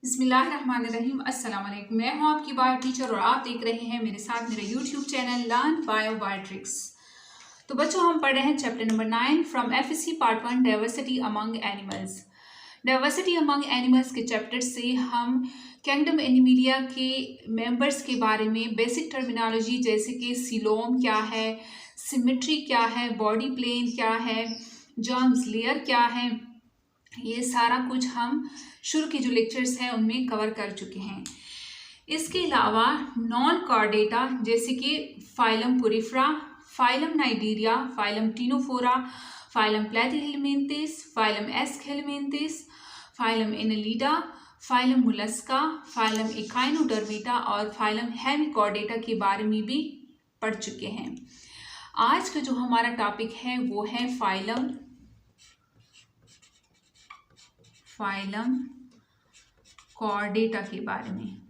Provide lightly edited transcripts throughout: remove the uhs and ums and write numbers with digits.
बिस्मिल्लाहिर्रहमानिर्रहीम। अस्सलाम वालेकुम। मैं हूं आपकी बायो टीचर और आप देख रहे हैं मेरे साथ मेरा यूट्यूब चैनल लर्न बायो बायोट्रिक्स। तो बच्चों, हम पढ़ रहे हैं chapter number 9 from FSc part 1 diversity among animals. Diversity among animals के चैप्टर से हम किंगडम एनिमलिया के मेंबर्स के बारे में बेसिक टर्मिनोलॉजी जैसे कि सीलोम क्या है, सिमेट्री क्या है, बॉडी प्लेन क्या है, जर्म्स लेयर क्या है, ये सारा कुछ हम शुरू के जो लेक्चर्स हैं उनमें कवर कर चुके हैं। इसके अलावा नॉन कॉर्डेटा जैसे कि phylum Porifera, phylum Cnidaria, phylum Ctenophora, phylum Platyhelminthes, phylum Aschelminthes, phylum Annelida, phylum Mollusca, phylum Echinodermata और फाइलम हेमिकॉर्डेटा के बारे में भी पढ़ चुके हैं। आज का जो हमारा टॉपिक है वो है फाइलम कॉर्डेटा के बारे में।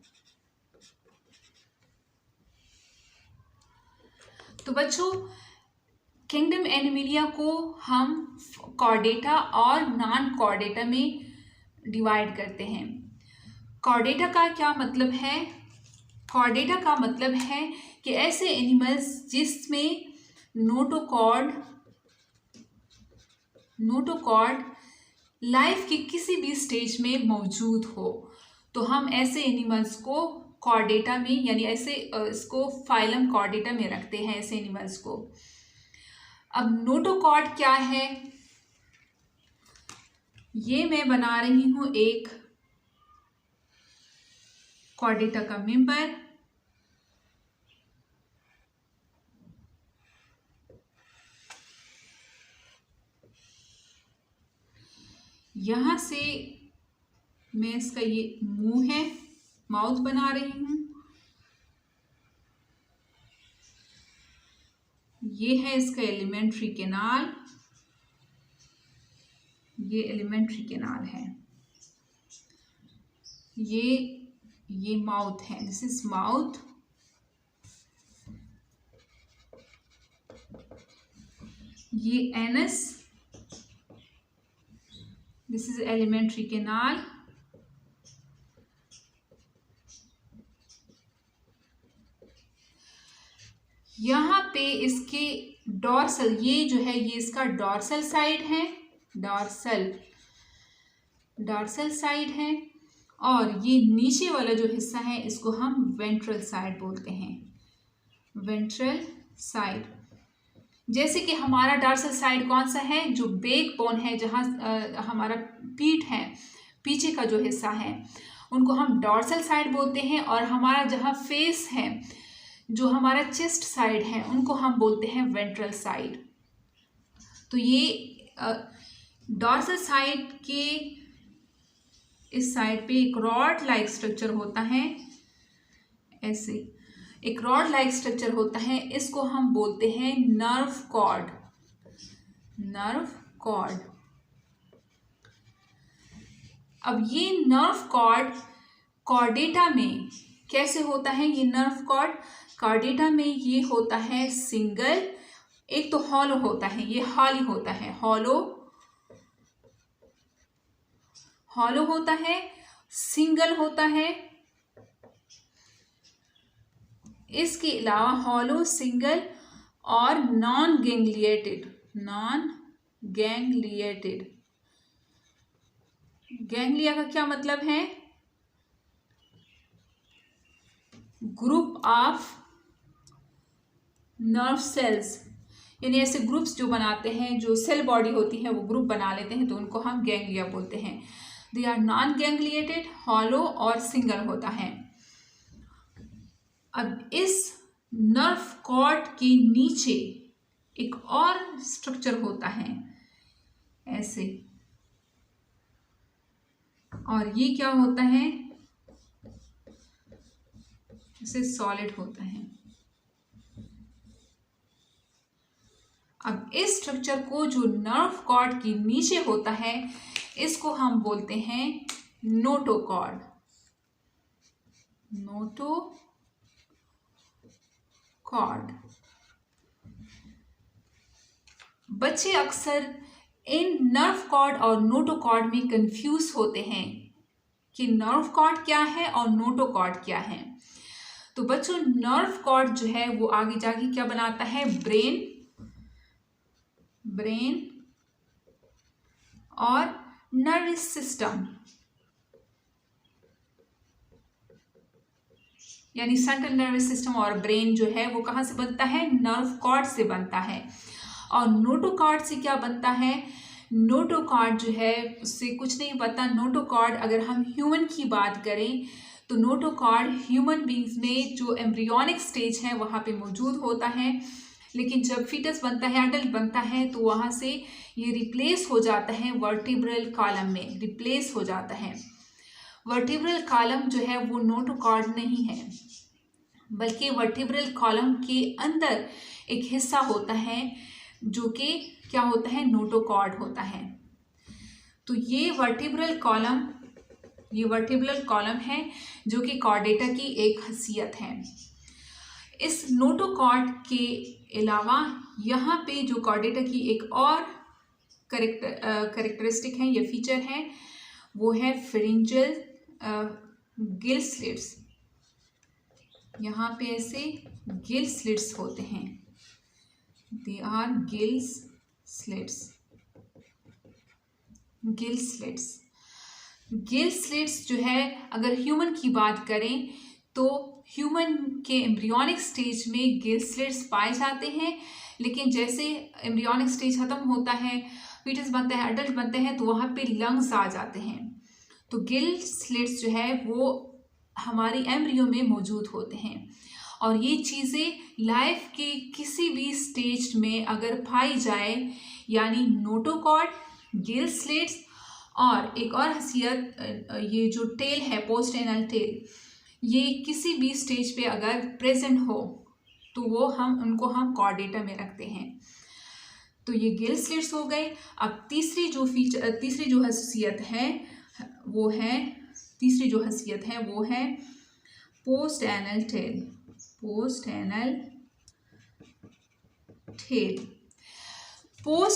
तो बच्चों, किंगडम एनिमलिया को हम कॉर्डेटा और नॉन कॉर्डेटा में डिवाइड करते हैं। कॉर्डेटा का क्या मतलब है? कॉर्डेटा का मतलब है कि ऐसे एनिमल्स जिसमें नोटोकॉर्ड लाइफ के किसी भी स्टेज में मौजूद हो, तो हम ऐसे एनिमल्स को कॉर्डेटा में यानी ऐसे इसको फाइलम कॉर्डेटा में रखते हैं ऐसे एनिमल्स को। अब नोटोकॉर्ड क्या है, ये मैं बना रही हूं एक कॉर्डेटा का मेंबर। यहां से मैं इसका ये मुंह है, माउथ बना रही हूं। ये है इसका एलिमेंट्री कैनाल, ये एलिमेंट्री कैनाल है। ये माउथ है, दिस इज माउथ। ये anus, this is alimentary canal. यहाँ पे इसके डॉर्सल, ये जो है ये इसका डॉर्सल साइड है, डॉर्सल साइड है। और ये नीचे वाला जो हिस्सा है इसको हम वेंट्रल साइड बोलते हैं, वेंट्रल साइड। जैसे कि हमारा डॉर्सल साइड कौन सा है, जो बैक बोन है, जहाँ हमारा पीठ है, पीछे का जो हिस्सा है, उनको हम डॉर्सल साइड बोलते हैं। और हमारा जहाँ फेस है, जो हमारा चेस्ट साइड है, उनको हम बोलते हैं वेंट्रल साइड। तो ये डॉर्सल साइड के इस साइड पे एक रॉड लाइक स्ट्रक्चर होता है, ऐसे एक रॉड लाइक स्ट्रक्चर होता है, इसको हम बोलते हैं नर्व कॉर्ड। अब ये नर्व कॉर्ड कॉर्डेटा में कैसे होता है? ये नर्व कॉर्ड कॉर्डेटा में ये होता है सिंगल, एक तो हॉलो होता है, ये हॉली होता है, हॉलो होता है, सिंगल होता है। इसके अलावा हॉलो, सिंगल और नॉन गैंग्लिएटेड। गैंग्लिया का क्या मतलब है? ग्रुप ऑफ नर्व सेल्स, यानी ऐसे ग्रुप्स जो बनाते हैं, जो सेल बॉडी होती है वो ग्रुप बना लेते हैं, तो उनको हम गैंग्लिया बोलते हैं। दे आर नॉन गैंग्लिएटेड, हॉलो और सिंगल होता है। अब इस नर्व कॉर्ड के नीचे एक और स्ट्रक्चर होता है ऐसे, और ये क्या होता है? इसे सॉलिड होता है। अब इस स्ट्रक्चर को जो नर्व कॉर्ड के नीचे होता है, इसको हम बोलते हैं नोटोकॉर्ड। बच्चे अक्सर इन नर्व कॉर्ड और नोटोकॉर्ड में कंफ्यूज होते हैं। कि नर्व कॉर्ड क्या है और नोटोकॉर्ड क्या है। तो बच्चों नर्व कॉर्ड जो है वो आगे जाके क्या बनाता है, ब्रेन और नर्वस सिस्टम, यानी सेंट्रल नर्वस सिस्टम और ब्रेन जो है वो कहाँ से बनता है, नर्व कॉर्ड से बनता है। और नोटोकॉर्ड से क्या बनता है, नोटोकॉर्ड जो है उससे कुछ नहीं पता। नोटोकॉर्ड अगर हम ह्यूमन की बात करें तो नोटोकॉर्ड ह्यूमन बींग्स में जो एम्ब्रियोनिक स्टेज है वहाँ पे मौजूद होता है, लेकिन जब फीटस बनता है, एडल्ट बनता है, तो वहाँ से ये रिप्लेस हो जाता है वर्टिब्रल कॉलम में, रिप्लेस हो जाता है। वर्टिब्रल कॉलम जो है वो नोटोकॉर्ड नहीं है, बल्कि वर्टिब्रल कॉलम के अंदर एक हिस्सा होता है जो कि क्या होता है, नोटोकॉर्ड होता है। तो ये वर्टिब्रल कॉलम है जो कि कॉर्डेटा की एक खासियत है। इस नोटोकॉर्ड के अलावा यहाँ पे जो कॉर्डेटा की एक और करेक्टरिस्टिक है या फीचर है वो है फेरिंजियल गिल स्लिट्स। यहाँ पे ऐसे गिल स्लिट्स होते हैं, दे आर गिल स्लिट्स जो है अगर ह्यूमन की बात करें तो ह्यूमन के एम्ब्रियोनिक स्टेज में गिल स्लिट्स पाए जाते हैं, लेकिन जैसे एम्ब्रियोनिक स्टेज खत्म होता है, फीटस बनता है, एडल्ट बनते हैं, तो वहाँ पे लंग्स आ जाते हैं। तो गिल स्लिट्स जो है वो हमारी एम्ब्रियो में मौजूद होते हैं और ये चीज़ें लाइफ के किसी भी स्टेज में अगर पाई जाए, यानी नोटोकॉर्ड, गिल स्लिट्स और एक और हसीयत ये जो टेल है, पोस्ट एनल टेल, ये किसी भी स्टेज पे अगर प्रेजेंट हो तो वो उनको हम कॉर्डेटा में रखते हैं। तो ये गिल स्लिट्स हो गए। अब तीसरी जो हसीयत है वो है पोस्ट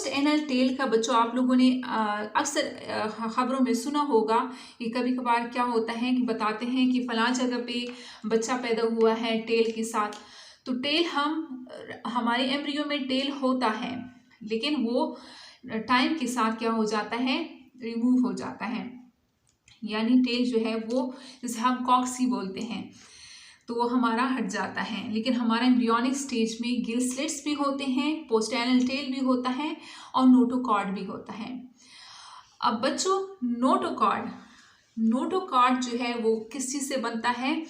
एनल टेल का बच्चों आप लोगों ने अक्सर खबरों में सुना होगा कि कभी कभार क्या होता है कि बताते हैं कि फलां जगह पे बच्चा पैदा हुआ है टेल के साथ। तो टेल हमारे एम्ब्रियो में टेल होता है, लेकिन वो टाइम के साथ क्या हो जाता है, रिमूव हो जाता है, यानी टेल जो है वो जैसे हम कॉक्सी बोलते हैं तो वो हमारा हट जाता है। लेकिन हमारा एम्ब्रियोनिक स्टेज में गिल स्लिट्स भी होते हैं, पोस्टेनल टेल भी होता है और नोटोकॉर्ड भी होता है। अब बच्चों नोटोकॉर्ड जो है वो किस चीज़ से बनता है।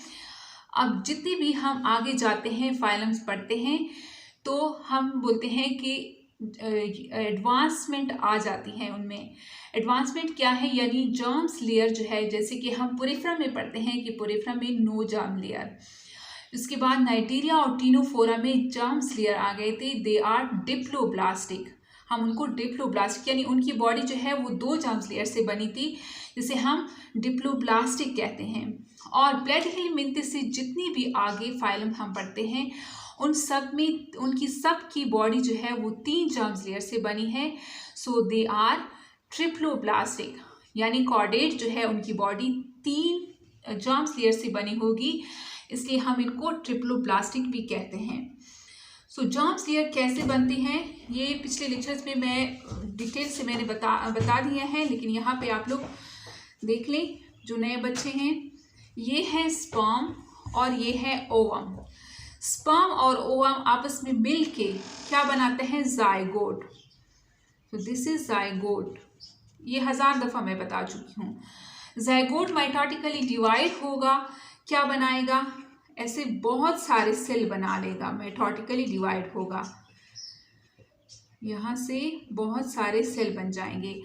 अब जितने भी हम आगे जाते हैं, फाइलम्स पढ़ते हैं, तो हम बोलते हैं कि एडवांसमेंट आ जाती है उनमें। एडवांसमेंट क्या है, यानी जर्म्स लेयर जो है, जैसे कि हम पुरेफ्रम में पढ़ते हैं कि पुरेफ्रम में नो जर्म लेयर, उसके बाद नाइटीरिया और टीनोफोरा में जर्म्स लेयर आ गए थे, दे आर डिप्लोब्लास्टिक। हम उनको डिप्लोब्लास्टिक यानी उनकी बॉडी जो है वो 2 जर्म्स लेयर से बनी थी, जिसे हम डिप्लोब्लास्टिक कहते हैं। और प्लेटिहेलमिंथेस से जितनी भी आगे फाइलम हम पढ़ते हैं उन सब में उनकी सब की बॉडी जो है वो 3 जर्म्स लेयर से बनी है। सो दे आर ट्रिप्लोब्लास्टिक, यानी कॉर्डेट जो है उनकी बॉडी 3 जर्म्स लेयर से बनी होगी, इसलिए हम इनको ट्रिप्लोब्लास्टिक भी कहते हैं। सो जर्म्स लेयर कैसे बनती हैं ये पिछले लेक्चर्स में मैं डिटेल से मैंने बता दिया है, लेकिन यहाँ पे आप लोग देख लें जो नए बच्चे हैं। ये है स्पर्म और ये है ओवम। स्पर्म और ओवम आपस में मिल के क्या बनाते हैं, जायगोट। तो दिस इज जायगोट। ये 1000 दफ़ा मैं बता चुकी हूँ। जायगोट माइटोटिकली डिवाइड होगा, क्या बनाएगा, ऐसे बहुत सारे सेल बना लेगा, माइटोटिकली डिवाइड होगा, यहाँ से बहुत सारे सेल बन जाएंगे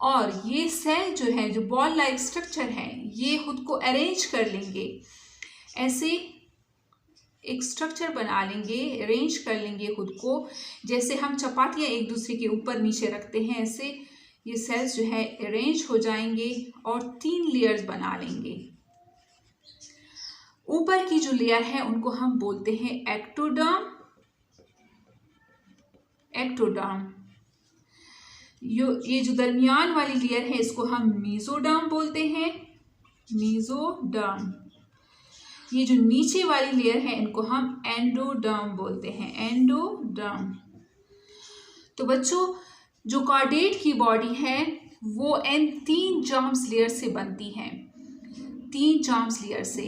और ये सेल जो है, जो बॉल लाइक स्ट्रक्चर है, ये खुद को अरेंज कर लेंगे, ऐसे एक स्ट्रक्चर बना लेंगे, अरेंज कर लेंगे खुद को, जैसे हम चपातियाँ एक दूसरे के ऊपर नीचे रखते हैं, ऐसे ये सेल्स जो है अरेंज हो जाएंगे और 3 लेयर्स बना लेंगे। ऊपर की जो लेयर है उनको हम बोलते हैं एक्टोडर्म। ये जो दरमियान वाली लेयर है इसको हम मेसोडर्म बोलते हैं। मेसोडर्म। ये जो नीचे वाली लेयर है इनको हम एंडोडर्म बोलते हैं, एंडोडर्म। तो बच्चों जो कॉर्डेट की बॉडी है वो इन 3 जर्म्स लेयर से बनती है, 3 जर्म्स लेयर से।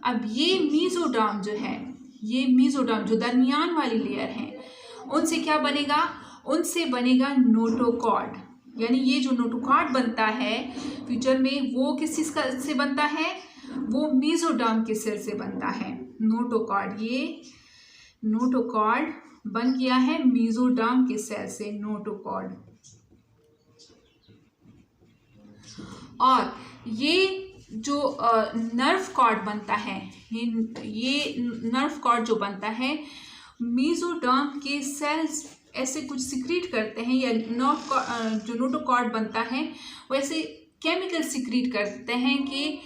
अब ये मेसोडर्म जो है, ये मेसोडर्म जो दरमियान वाली लेयर है, उनसे क्या बनेगा? उनसे बनेगा नोटोकॉर्ड। यानी ये जो नोटोकॉर्ड बनता है फ्यूचर में वो किस चीज़ का से बनता है? वो मेसोडर्म के सेल से बनता है, नोटोकॉर्ड। ये नोटोकॉर्ड बन गया है मेसोडर्म के सेल से, नोटोकॉर्ड। और ये जो नर्व कॉर्ड बनता है, ये नर्व कॉर्ड जो बनता है, मेसोडर्म के सेल्स ऐसे कुछ सिक्रीट करते हैं, या जो नोटोकॉर्ड बनता है वो ऐसे केमिकल सिक्रीट करते हैं कि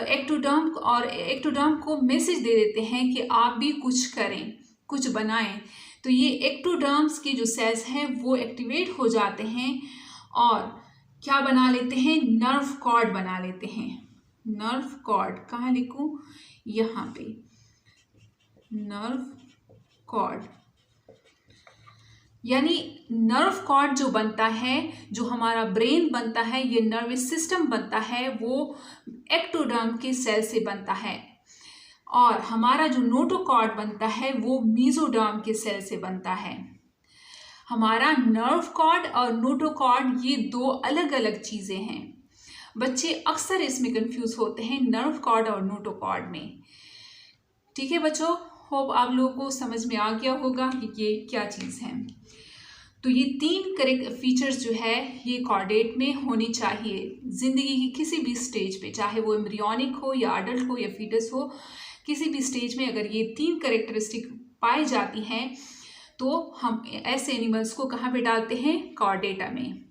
एक्टोडर्म को मैसेज दे देते हैं कि आप भी कुछ करें, कुछ बनाएं। तो ये एक्टोडर्म्स के जो सेल्स हैं वो एक्टिवेट हो जाते हैं और क्या बना लेते हैं? नर्व कॉर्ड बना लेते हैं। नर्व कॉर्ड कहाँ लिखूं? यहाँ पे, नर्व कॉर्ड। यानी नर्व कॉर्ड जो बनता है, जो हमारा ब्रेन बनता है, ये नर्वस सिस्टम बनता है, वो एक्टोडर्म के सेल से बनता है। और हमारा जो नोटोकॉर्ड बनता है वो मेसोडर्म के सेल से बनता है। हमारा नर्व कॉर्ड और नोटोकॉर्ड ये 2 अलग अलग चीज़ें हैं। बच्चे अक्सर इसमें कंफ्यूज होते हैं, नर्व कॉर्ड और नोटोकॉर्ड में। ठीक है बच्चों, होप आप लोगों को समझ में आ गया होगा कि ये क्या चीज़ है। तो ये 3 करेक्ट फीचर्स जो है ये कॉर्डेट में होनी चाहिए ज़िंदगी की किसी भी स्टेज पे, चाहे वो एम्ब्रियोनिक हो या अडल्ट हो या फीटस हो, किसी भी स्टेज में अगर ये 3 करेक्टरिस्टिक पाई जाती हैं तो हम ऐसे एनिमल्स को कहाँ पे डालते हैं? कॉर्डेटा में।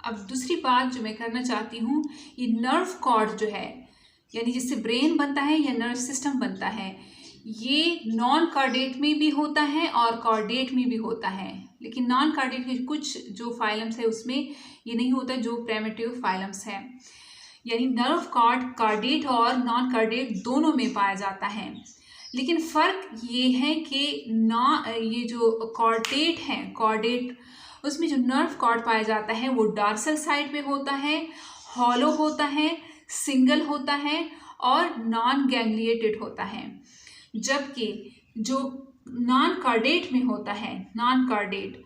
अब दूसरी बात जो मैं करना चाहती हूँ, ये नर्व कॉर्ड जो है, यानी जिससे ब्रेन बनता है या नर्व सिस्टम बनता है, ये नॉन कॉर्डेट में भी होता है और कॉर्डेट में भी होता है। लेकिन नॉन कॉर्डेट के कुछ जो फाइलम्स है उसमें ये नहीं होता, जो प्रिमिटिव फाइलम्स है। यानी नर्व कॉर्ड कॉर्डेट और नॉन कॉर्डेट दोनों में पाया जाता है। लेकिन फ़र्क ये है कि ये जो कॉर्डेट है, कॉर्डेट उसमें जो नर्व कॉर्ड पाया जाता है वो डॉर्सल साइड पे होता है, हॉलो होता है, सिंगल होता है और नॉन गैंग्लिएटेड होता है। जबकि जो नॉन कॉर्डेट में होता है, नॉन कॉर्डेट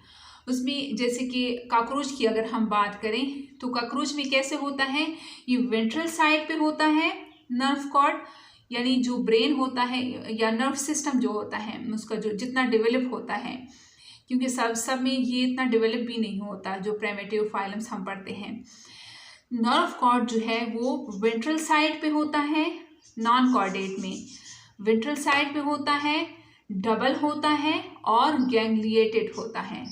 उसमें जैसे कि कॉकरोच की अगर हम बात करें तो कॉकरोच में कैसे होता है? ये वेंट्रल साइड पे होता है नर्व कॉर्ड, यानी जो ब्रेन होता है या नर्व सिस्टम जो होता है उसका जो जितना डेवलप होता है, क्योंकि सब में ये इतना डेवलप भी नहीं होता जो प्रिमिटिव फाइलम्स हम पढ़ते हैं। नर्व कॉर्ड जो है वो वेंट्रल साइड पे होता है, नॉन कॉर्डेट में वेंट्रल साइड पे होता है, डबल होता है और गैंग्लिएटेड होता है।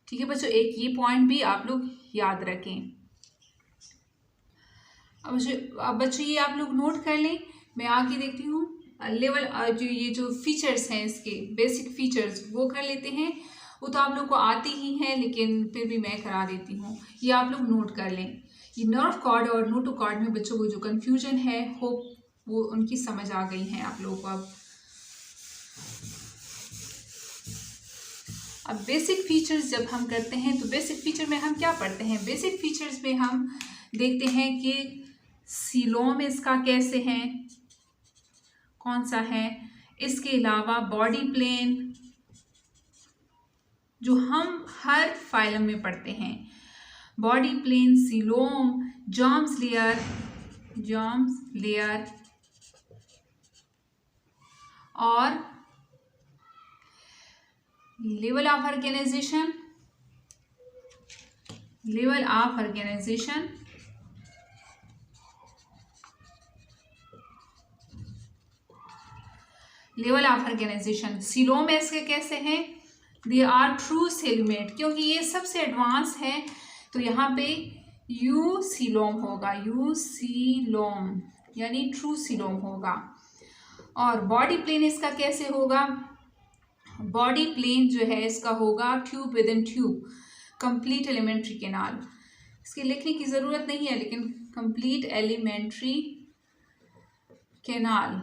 ठीक है बच्चों, एक ये पॉइंट भी आप लोग याद रखें। अब बच्चों ये आप लोग नोट कर लें। मैं आगे देखती हूँ लेवल जो ये जो फीचर्स हैं इसके बेसिक फीचर्स वो कर लेते हैं। वो तो आप लोग को आती ही हैं लेकिन फिर भी मैं करा देती हूँ, ये आप लोग नोट कर लें। ये नर्व कॉर्ड और नोटोकॉर्ड में बच्चों को जो कन्फ्यूजन है होप वो उनकी समझ आ गई है आप लोगों को। अब बेसिक फीचर्स जब हम करते हैं तो बेसिक फीचर में हम क्या पढ़ते हैं? बेसिक फीचर्स में हम देखते हैं कि सीलोम इसका कैसे है, कौन सा है। इसके अलावा बॉडी प्लेन जो हम हर फाइलम में पढ़ते हैं, body plan, coelom, germs layer और level of organisation, level of organisation level of organisation. Coelom इसके कैसे हैं? दे आर ट्रू सेलमेट, क्योंकि ये सबसे एडवांस है तो यहाँ पे यू सीलोम होगा, यू सीलोम यानी ट्रू सीलोम होगा। और बॉडी प्लेन इसका कैसे होगा? बॉडी प्लेन जो है इसका होगा tube with in tube, complete alimentary canal. इसके लिखने की ज़रूरत नहीं है, लेकिन कंप्लीट एलिमेंट्री कैनाल।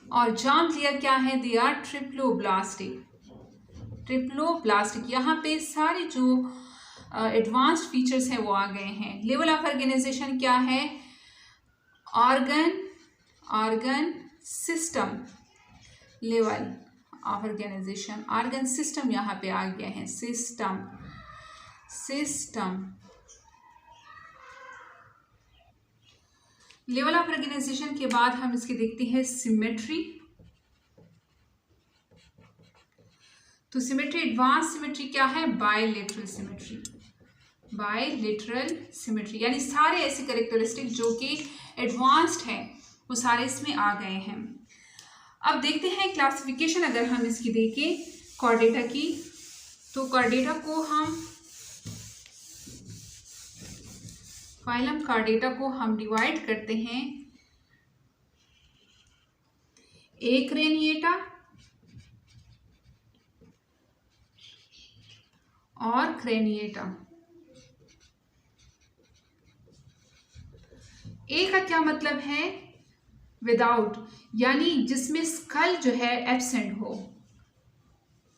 और जार्म लेयर क्या है? They are triploblastic. ट्रिप्लोब्लास्टिक, यहाँ पे सारे जो एडवांस्ड फीचर्स हैं वो आ गए हैं। लेवल ऑफ ऑर्गेनाइजेशन क्या है? Organ system. Level of organisation, organ system यहाँ पे आ गया है। सिस्टम लेवल ऑफ ऑर्गेनाइजेशन के बाद हम इसके देखते हैं सिमेट्री। तो सिमेट्री, एडवांस सिमेट्री क्या है? Bilateral symmetry. बायलेटरल सिमेट्री यानी सारे ऐसे कैरेक्टरिस्टिक जो कि एडवांस्ड हैं वो सारे इसमें आ गए हैं। अब देखते हैं क्लासिफिकेशन अगर हम इसकी देखें कॉर्डेटा की, तो कॉर्डेटा को हम फाइलम कॉर्डेटा को हम डिवाइड करते हैं एक्रेनिएटा और क्रेनिएटा। ए का क्या मतलब है? विदाउट, यानी जिसमें स्कल जो है एब्सेंट हो,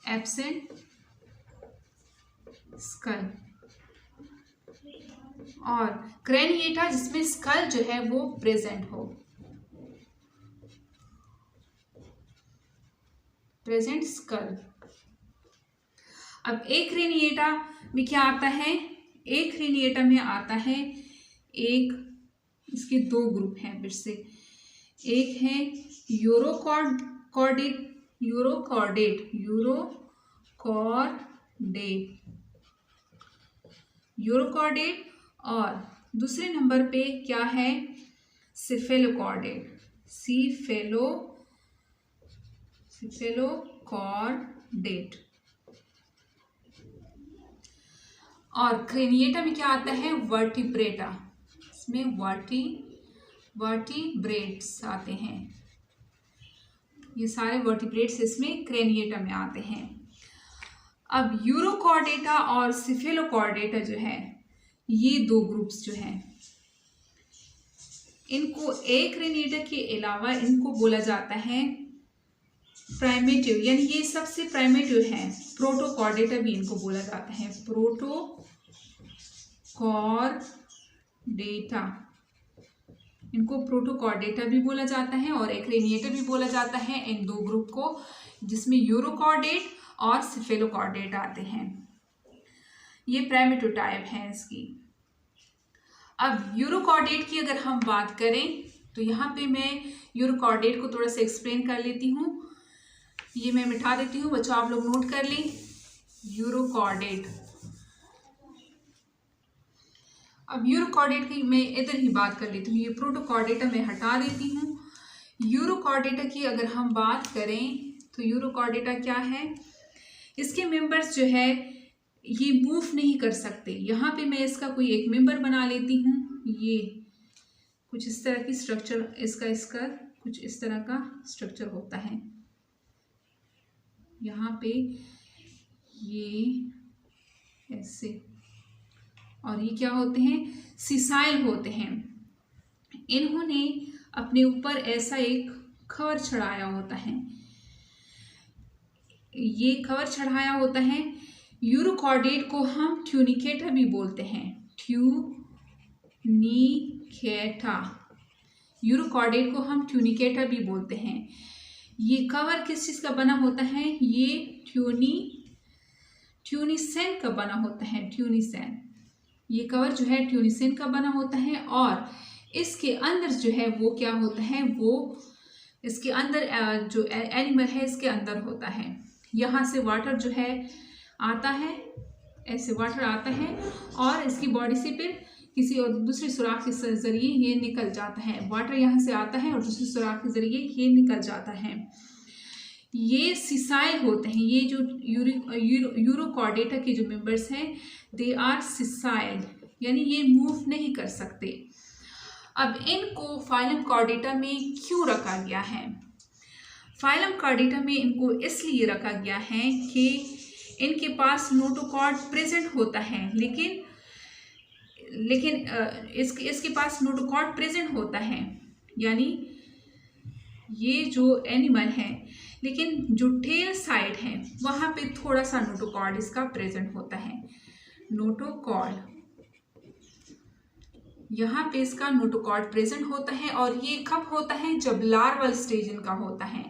एब्सेंट स्कल। और क्रेनिएटा जिसमें स्कल जो है वो प्रेजेंट हो, प्रेजेंट स्कल। अब एक क्रेनिएटा में क्या आता है? एक क्रेनिएटा में आता है एक, इसके दो ग्रुप हैं फिर से। एक है यूरोकॉर्डेट और दूसरे नंबर पे क्या है? सिफेलोकॉर्डेट। सिफेलोकॉर्डेट। और क्रेनिएटा में क्या आता है? वर्टिब्रेटा। इसमें वर्टिब्रेट्स आते हैं, ये सारे वर्टिब्रेट्स इसमें क्रेनिएटा में आते हैं। अब यूरोकॉर्डेटा और सिफेलोकॉर्डेटा जो है, ये दो ग्रुप्स जो हैं, इनको एक क्रेनिएटा के अलावा इनको बोला जाता है प्राइमेटिव, यानी ये सबसे प्राइमेटिव है। प्रोटोकॉर्डेटा भी इनको बोला जाता है, प्रोटोकॉर्डेटा। इनको प्रोटोकॉर्डेटा भी बोला जाता है और एक्रेनिएटा भी बोला जाता है, इन दो ग्रुप को, जिसमें यूरोकॉर्डेट और सिफेलोकॉर्डेट आते हैं। ये प्राइमेटिव टाइप है इसकी। अब यूरोकॉर्डेट की अगर हम बात करें तो यहाँ पे मैं यूरोकॉर्डेट को थोड़ा सा एक्सप्लेन कर लेती हूँ। ये मैं मिटा देती हूँ, बच्चों आप लोग नोट कर लें। यूरोकॉर्डेट, अब यूरोकॉर्डेट की मैं इधर ही बात कर लेती हूँ, ये प्रोटोकॉर्डेटा मैं हटा देती हूँ। यूरोकॉर्डेटा की अगर हम बात करें तो यूरोकॉर्डेटा क्या है? इसके मेंबर्स जो है ये मूव नहीं कर सकते। यहाँ पे मैं इसका कोई एक मेंबर बना लेती हूँ। ये कुछ इस तरह की स्ट्रक्चर, इसका कुछ इस तरह का स्ट्रक्चर होता है। यहाँ पे ये ऐसे, और ये क्या होते हैं? सिसाइल होते हैं। इन्होंने अपने ऊपर ऐसा एक कवर चढ़ाया होता है, ये कवर चढ़ाया होता है। यूरोकॉर्डेट को हम ट्यूनिकेटा भी बोलते हैं, ट्यूनिकेटा। यूरोकॉर्डेट को हम ट्यूनिकेटा भी बोलते हैं। ये कवर किस चीज़ का बना होता है? ये ट्यूनिसेन का बना होता है, ट्यूनिसेन। ये कवर जो है ट्यूनिसेन का बना होता है और इसके अंदर जो है वो क्या होता है? वो इसके अंदर जो एनिमल है इसके अंदर होता है। यहाँ से वाटर जो है आता है, ऐसे वाटर आता है और इसकी बॉडी से फिर किसी और दूसरे सुराख के जरिए ये निकल जाता है। वाटर यहाँ से आता है और दूसरे सुराख के जरिए ये निकल जाता है। ये सिसाइल होते हैं। ये जो यूरोकॉर्डेटा के जो मेंबर्स हैं, दे आर सिसाइल, यानी ये मूव नहीं कर सकते। अब इनको फाइलम कॉर्डेटा में क्यों रखा गया है? फाइलम कॉर्डेटा में इनको इसलिए रखा गया है कि इनके पास नोटोकॉर्ड प्रेजेंट होता है, लेकिन इसके पास नोटोकॉर्ड प्रेजेंट होता है, यानी ये जो एनिमल है, लेकिन जो टेल साइड है वहाँ पे थोड़ा सा नोटोकॉर्ड इसका प्रेजेंट होता है। नोटोकॉर्ड यहाँ पे इसका नोटोकॉर्ड प्रेजेंट होता है, और ये कब होता है? जब लार्वल स्टेज इनका होता है,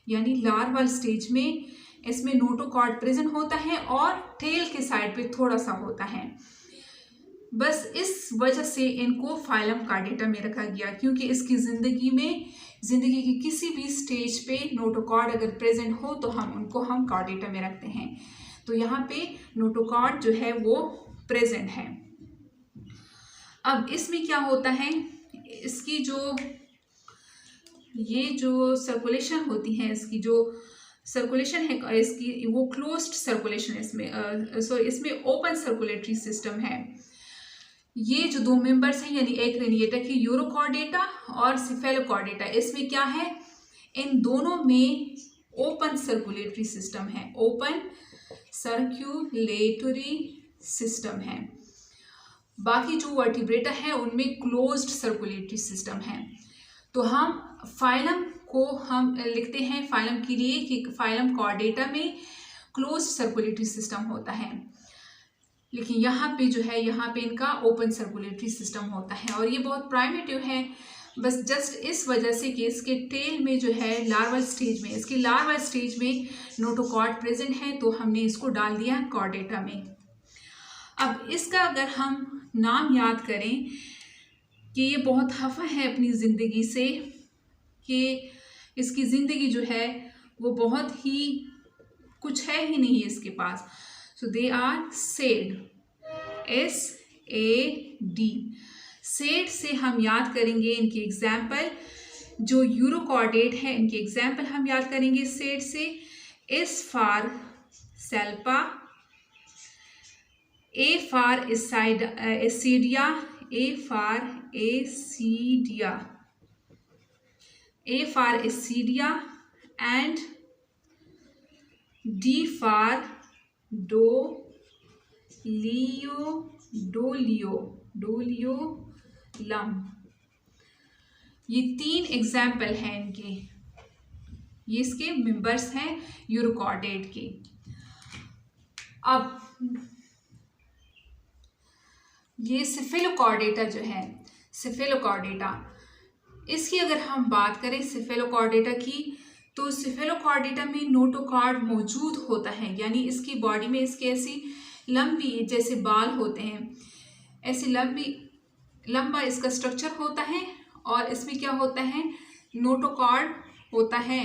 यानी लार्वल स्टेज में इसमें नोटोकॉर्ड प्रेजेंट होता है और टेल के साइड पे थोड़ा सा होता है। बस इस वजह से इनको फाइलम कार्डेटा में रखा गया, क्योंकि इसकी जिंदगी की किसी भी स्टेज पे नोटोकॉर्ड अगर प्रेजेंट हो तो हम कार्डेटा में रखते हैं। तो यहाँ पे नोटोकॉर्ड जो है वो प्रेजेंट है। अब इसमें क्या होता है, इसकी जो सर्कुलेशन होती है, इसकी जो सर्कुलेशन है इसकी, वो क्लोज्ड सर्कुलेशन इसमें ओपन सर्कुलेटरी सिस्टम है। ये जो दो मेंबर्स हैं, यानी एक रेनिएटा की यूरोकॉर्डेटा और सिफेलोकॉर्डेटा, इसमें क्या है? इन दोनों में ओपन सर्कुलेटरी सिस्टम है, ओपन सर्कुलेटरी सिस्टम है। बाकी जो वर्टिब्रेटा है उनमें क्लोज्ड सर्कुलेटरी सिस्टम है। तो हम फाइलम को हम लिखते हैं फाइलम के लिए कि फाइलम कॉर्डेटा में क्लोज्ड सर्कुलेटरी सिस्टम होता है, लेकिन यहाँ पे जो है, यहाँ पे इनका ओपन सर्कुलेटरी सिस्टम होता है। और ये बहुत प्राइमेटिव है, बस जस्ट इस वजह से कि इसके टेल में जो है लार्वल स्टेज में नोटोकॉर्ड प्रेजेंट है, तो हमने इसको डाल दिया कॉर्डेटा में। अब इसका अगर हम नाम याद करें कि ये बहुत खफा है अपनी ज़िंदगी से, कि इसकी ज़िंदगी जो है वो बहुत ही कुछ है ही नहीं है इसके पास। So they are SAD, SAD। SAD से हम याद करेंगे इनके एग्जाम्पल, जो यूरोकॉर्डेट है इनके एग्जाम्पल हम याद करेंगे सेड से। S for Salpa, A for Ascidia, A for Ascidia and D for Doliolum. ये 3 एग्जाम्पल हैं इनके, ये इसके मेंबर्स हैं यूरोकॉर्डेट के। अब ये सिफेलोकॉर्डेटा जो है, सिफेलोकॉर्डेटा, इसकी अगर हम बात करें सिफेलोकॉर्डेटा की, तो सिफेलोकॉर्डेटा में नोटोकॉर्ड मौजूद होता है, यानी इसकी बॉडी में इसके ऐसी लंबी जैसे बाल होते हैं, ऐसी लंबा इसका स्ट्रक्चर होता है, और इसमें क्या होता है? नोटोकॉर्ड होता है।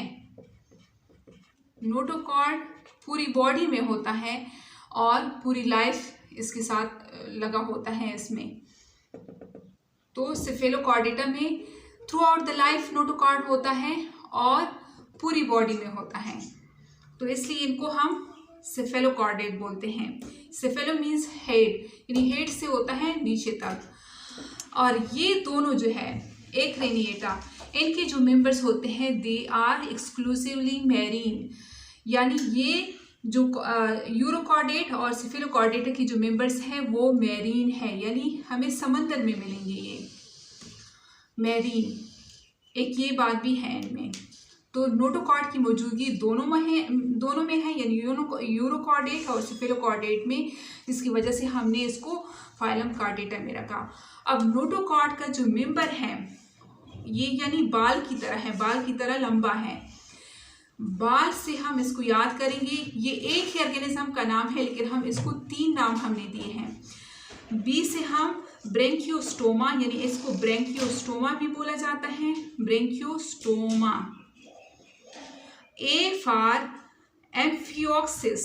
नोटोकॉर्ड पूरी बॉडी में होता है और पूरी लाइफ इसके साथ लगा होता है इसमें। तो सिफेलोकॉर्डेटा में through out the life notochord होता है और पूरी बॉडी में होता है, तो इसलिए इनको हम सिफेलोकॉर्डेट बोलते हैं। सिफेलो मीन्स हेड, यानी हेड से होता है नीचे तक। और ये दोनों जो है, एक रेनिएटा, इनके जो मेंबर्स होते हैं दे आर एक्सक्लूसिवली मैरीन, यानी ये जो यूरोकॉर्डेट और सिफेलोकॉर्डेट की जो मेंबर्स हैं वो मैरीन है, यानी हमें समंदर में मिलेंगे ये मैरीन। एक ये बात भी है इनमें। तो नोटोकॉर्ड की मौजूदगी दोनों में है, यानी यूरोकॉर्डेट और सिफेलोकॉर्डेट में, जिसकी वजह से हमने इसको फाइलम कार्डेटा में रखा। अब नोटोकॉर्ड का जो मेंबर है ये यानी बाल की तरह है, बाल की तरह लंबा है। बाल से हम इसको याद करेंगे, ये एक ही ऑर्गेनिज्म का नाम है, लेकिन हम इसको 3 नाम हमने दिए हैं। बी से हम ब्रेंकियोस्टोमा, यानी इसको ब्रेंकियोस्टोमा भी बोला जाता है, ब्रेंकियोस्टोमा। ए फॉर एम्फियोक्सिस,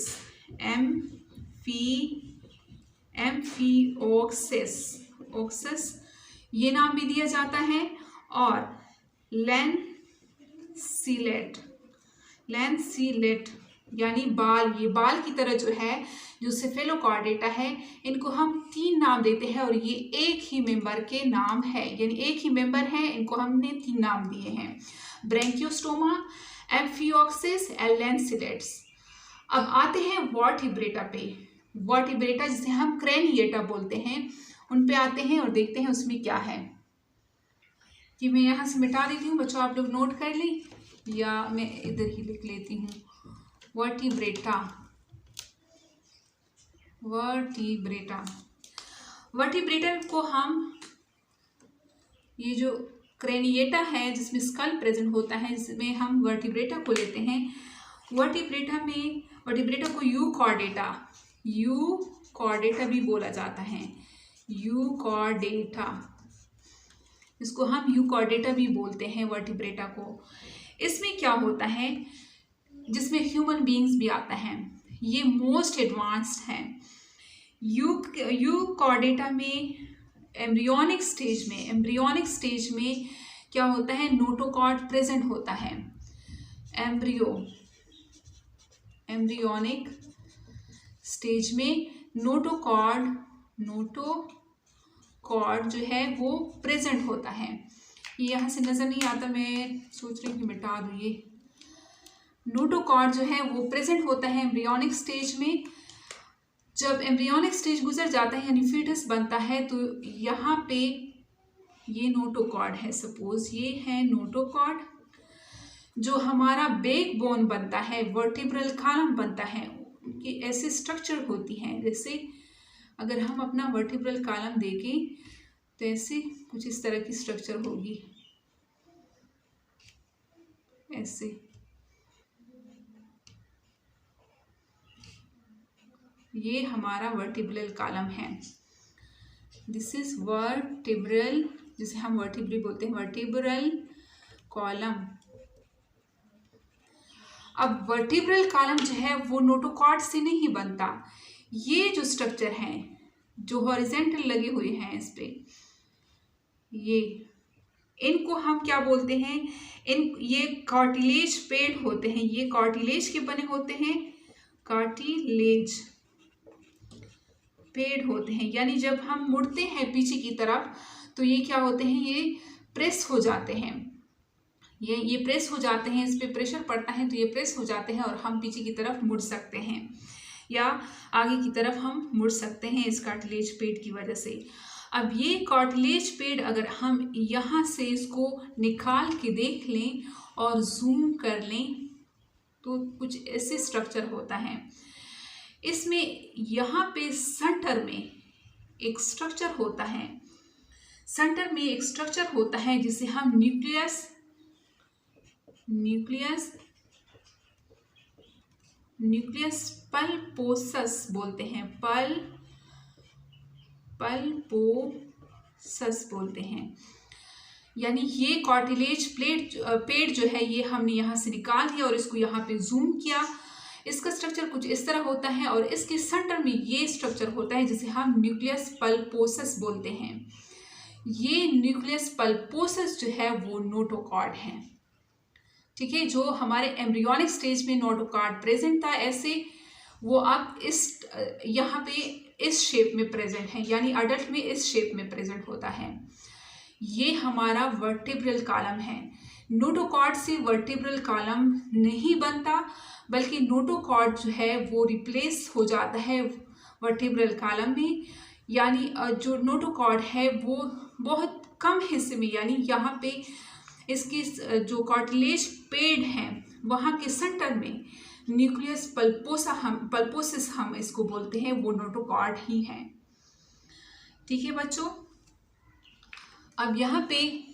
ओक्सिस, ये नाम भी दिया जाता है। और लैंसिलेट यानी बाल, ये बाल की तरह जो है, जो सिफेलोकॉर्डेटा है, इनको हम 3 नाम देते हैं, और ये एक ही मेंबर के नाम है, यानी एक ही मेंबर है, इनको हमने 3 नाम दिए हैं, ब्रेंकियोस्टोमा, एम्फियोक्सिस एंड लैंसिलेट्स। अब आते हैं वर्टिब्रेटा पे। वर्टिब्रेटा जिसे हम क्रेनिएटा बोलते हैं, उन पे आते हैं और देखते हैं उसमें क्या है। कि मैं यहाँ से मिटा देती हूँ बच्चों, आप लोग नोट कर लें या मैं इधर ही लिख लेती हूँ। वर्टिब्रेटा, वर्टिब्रेटा, वर्टिब्रेटा को हम, ये जो क्रेनिएटा है जिसमें स्कल प्रेजेंट होता है, जिसमें हम वर्टिब्रेटा को लेते हैं। वर्टिब्रेटा में, वर्टिब्रेटा को यूकॉर्डेटा, यूकॉर्डेटा भी बोला जाता है, यूकॉर्डेटा, इसको हम यूकॉर्डेटा भी बोलते हैं वर्टिब्रेटा को। इसमें क्या होता है, जिसमें ह्यूमन बीइंग्स भी आता है, ये मोस्ट एडवांस्ड है। यूकॉर्डेटा में एम्ब्रियोनिक स्टेज में क्या होता है, नोटोकॉर्ड प्रेजेंट होता है। एम्ब्रियोनिक स्टेज में नोटोकॉर्ड जो है वो प्रेजेंट होता है। ये यहाँ से नज़र नहीं आता, मैं सोच रही हूँ कि मिटा दूँ। ये नोटोकॉर्ड जो है वो प्रेजेंट होता है एम्ब्रियोनिक स्टेज में। जब एम्ब्रियोनिक स्टेज गुजर जाता है यानी फीटस बनता है, तो यहाँ पे ये नोटोकॉर्ड है, सपोज ये है नोटोकॉर्ड। जो हमारा बैक बोन बनता है, वर्टिब्रल कॉलम बनता है, उनकी ऐसे स्ट्रक्चर होती हैं। जैसे अगर हम अपना वर्टिब्रल कॉलम देखें तो ऐसे कुछ इस तरह की स्ट्रक्चर होगी, ऐसे। ये हमारा वर्टिब्रल कॉलम है, दिस इज वर्टिब्रल, जिसे हम वर्टिब्री बोलते हैं, वर्टिब्रल कॉलम। अब वर्टिब्रल कॉलम जो है वो नोटोकॉर्ड से नहीं बनता। ये जो स्ट्रक्चर हैं जो हॉरिजेंटल लगे हुए हैं इस पे, ये, इनको हम क्या बोलते हैं, ये कार्टिलेज पेड होते हैं। ये कार्टिलेज के बने होते हैं, कार्टिलेज पेड होते हैं। यानी जब हम मुड़ते हैं पीछे की तरफ तो ये क्या होते हैं, ये प्रेस हो जाते हैं, ये प्रेस हो जाते हैं, इस पे प्रेशर पड़ता है तो ये प्रेस हो जाते हैं और हम पीछे की तरफ मुड़ सकते हैं या आगे की तरफ हम मुड़ सकते हैं इस कार्टिलेज पेड की वजह से। अब ये कार्टिलेज पेड अगर हम यहाँ से इसको निकाल के देख लें और जूम कर लें तो कुछ ऐसे स्ट्रक्चर होता है। इसमें यहाँ पे सेंटर में एक स्ट्रक्चर होता है, सेंटर में एक स्ट्रक्चर होता है जिसे हम न्यूक्लियस पल्पोसस बोलते हैं, पल्पोसस बोलते हैं। यानी ये कार्टिलेज पेड जो है ये हमने यहाँ से निकाल दिया और इसको यहाँ पे जूम किया। इसका स्ट्रक्चर कुछ इस तरह होता है और इसके सेंटर में ये स्ट्रक्चर होता है जिसे हम न्यूक्लियस पल्पोसस बोलते हैं। ये न्यूक्लियस पल्पोसस जो है वो नोटोकॉर्ड है, ठीक है। जो हमारे एम्ब्रियोनिक स्टेज में नोटोकॉर्ड प्रेजेंट था ऐसे, वो अब इस यहाँ पे इस शेप में प्रेजेंट है, यानी अडल्ट में इस शेप में प्रेजेंट होता है। ये हमारा वर्टिब्रल कॉलम है। नोटोकॉर्ड से वर्टिब्रल कॉलम नहीं बनता, बल्कि नोटोकॉर्ड जो है वो रिप्लेस हो जाता है वर्टिब्रल कॉलम में। यानी जो नोटोकॉर्ड है वो बहुत कम हिस्से में, यानी यहाँ पे इसकी जो कार्टिलेज पेड हैं वहाँ के सेंटर में न्यूक्लियस पल्पोसिस हम इसको बोलते हैं, वो नोटोकॉर्ड ही है, ठीक है बच्चों। अब यहाँ पे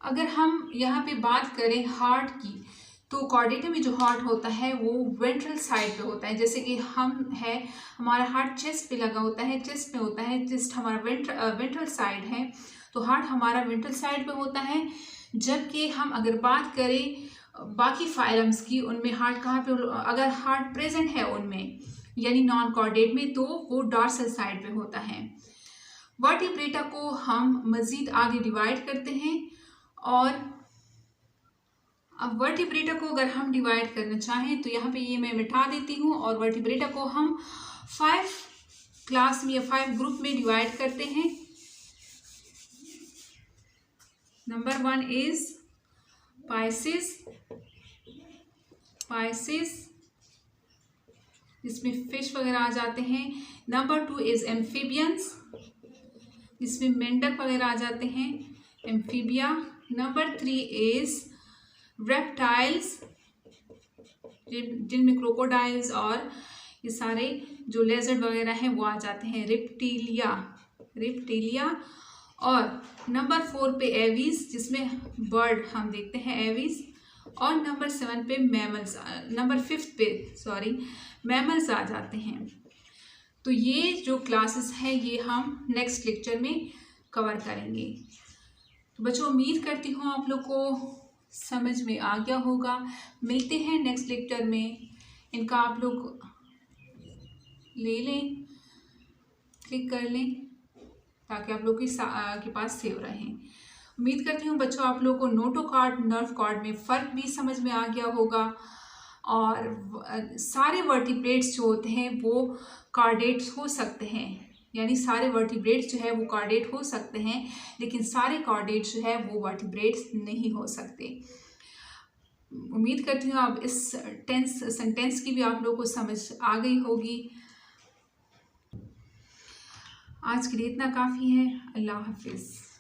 अगर हम यहाँ पे बात करें हार्ट की, तो कॉर्डेटा में जो हार्ट होता है वो वेंट्रल साइड पे होता है। जैसे कि हमारा हार्ट चेस्ट पे लगा होता है, चेस्ट पे होता है, चेस्ट हमारा वेंट्रल साइड है, तो हार्ट हमारा वेंट्रल साइड पे होता है। जबकि हम अगर बात करें बाकी फाइलम्स की, उनमें हार्ट कहाँ पे, अगर हार्ट प्रेजेंट है उनमें यानी नॉन कॉर्डेट में, तो वो डॉर्सल साइड पे होता है। वर्टिब्रेटा को हम मज़ीद आगे डिवाइड करते हैं और अब वर्टिब्रेटा को अगर हम डिवाइड करना चाहें तो यहाँ पे ये मैं मिटा देती हूँ और वर्टिब्रेटा को हम 5 क्लास में या 5 ग्रुप में डिवाइड करते हैं। नंबर 1 इज पाइसिस, जिसमें फिश वगैरह आ जाते हैं। नंबर 2 इज़ एम्फीबियंस, जिसमें मेंढक वगैरह आ जाते हैं, एम्फीबिया। नंबर 3 इज़ रेप्टाइल्स, जिनमें क्रोकोडाइल्स और ये सारे जो लेजर्ड वगैरह हैं वो आ जाते हैं, रिप्टीलिया। और नंबर 4 पे एवीज, जिसमें बर्ड हम देखते हैं एवीज। और नंबर 7 पे मैमल्स, नंबर 5 पे मैमल्स आ जाते हैं। तो ये जो क्लासेस हैं ये हम नेक्स्ट लेक्चर में कवर करेंगे। तो बच्चों उम्मीद करती हूँ आप लोग को समझ में आ गया होगा। मिलते हैं नेक्स्ट लेक्चर में, इनका आप लोग ले लें, क्लिक कर लें ताकि आप लोग के पास सेव रहें। उम्मीद करती हूँ बच्चों आप लोग को नोटो कार्ड, नर्व कार्ड में फ़र्क भी समझ में आ गया होगा। और सारे वर्टिब्रेट्स जो होते हैं वो कार्डेट्स हो सकते हैं, यानी सारे वर्टिब्रेट्स जो है वो कार्डेट हो सकते हैं, लेकिन सारे कार्डेट्स जो है वो वर्टिब्रेट्स नहीं हो सकते। उम्मीद करती हूँ आप इस सेंटेंस की भी आप लोगों को समझ आ गई होगी। आज के लिए इतना काफ़ी है। अल्लाह हाफिज़।